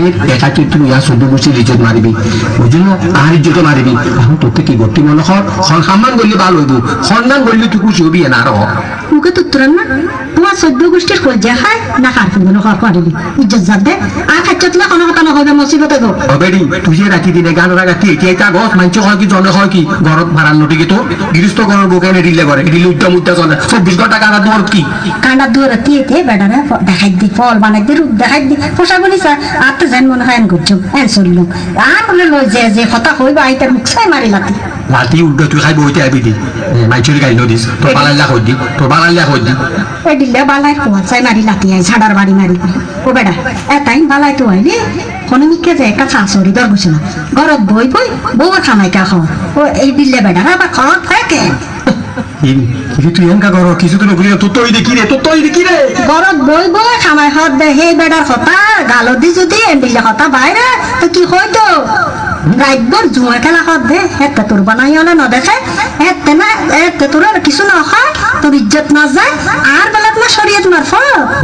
মায়ের দেখা তুই ইয়া শুধু বসে ইজ্জত মারিবি বুঝলি না আর ইজ্জত মারিবি এখন তোকে কি গতি মনে হয় সম্মান করলে ভালো হইব সম্মান করলে তুই খুশি হবি না আরো মুখে তো তোর না তোমার 14 গোষ্ঠীর কল যা খায় না খার ফেলবে না খাওয়া পারিবি ইজ্জত যাত দে আর খাচ্চতলা কোনো কথা না হবে মুসিবতে গো হবেরি তুই যে রাখি দিনে গান রাখা কি এটা গছ মানছ হয় কি জনে হয় কি ঘরত ভাড়ার নটিকে তো গৃহস্থ ঘরের বুকে রিলে করে রিলে উদ্যম চলে 24 ঘন্টা গানা দৌড় কি কান্ডা দূরে তিয়েতে বেড়ারে দেখাই দি ফল বানাই দি রূপ দেখাই দি পোষা বলিস আর তো জান মনে হয় এন করছো এন চললো আর বলে লই যে কথা হইবা আইতার মুখ ছাই মারি লাতি লাতি উদ্য তুই খাই বইতে আবি দি মাইচুরি গাই নদিস তোর বালাল্লা কই দি তোর বালাল্লা কই দি এ দিলে বালাই কোয়া ছাই মারি লাতি আই ছাড়ার বাড়ি মারি ও বেড়া এটাই বালাই তো আইলে কোনো মিকে যে একটা শাশুড়ি দর বসে না ঘরত বই বউ খামাই কা খাও ও এই দিলে বেড়া আবার খরচ থাকে তুই এনকা কর কিছু তো নকলি তো তৈ দেখি রে তো তৈ দেখি রে ঘরত বই খামাই হত দে হে বেড়ার কথা গালো দি যদি এন্ডিলে কথা বাইরে তো কি হইতো রাইতভর জুয়া খেলা হত দে হেতে তোর বানাই হলে ন দেখে হেতে না হেতে তোর কিছু না হয় তোর ইজ্জত না যায় আর বেলাত না শরীয়ত মারফ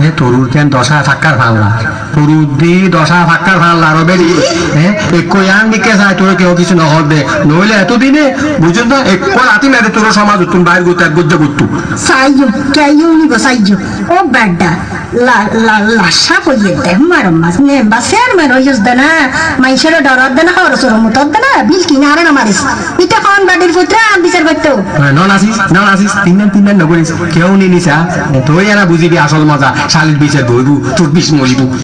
এ তরুর কেন দশা ফাক্কার ভাঙলা তরুর দি দশা ফাক্কার ভাঙলা রবে দি হ্যাঁ একো ইয়ান দিকে যায় তোর কেউ কিছু না হত দে নইলে এতদিনে বুঝুন না একো রাতি মেরে তোর সমাজ তুমি বাইর করতে এক গজ্জা করতু সাইজো কেউ নিব সাইজো ও বেডা লাশা কইয়ে দে মার মাস নে বাসের মে রইস দে না মাইশের ডরত দে না হরস রমত দে না বিল কিনারে না মারিস ইটা কোন বাড়ির পুত্র আম বিচার করতো না আসিস তিন দিন নগরিস কেউ নি নিসা তুই এরা বুঝিবি আসল মজা শালির বিচার বইবু তোর বিষ মরিবু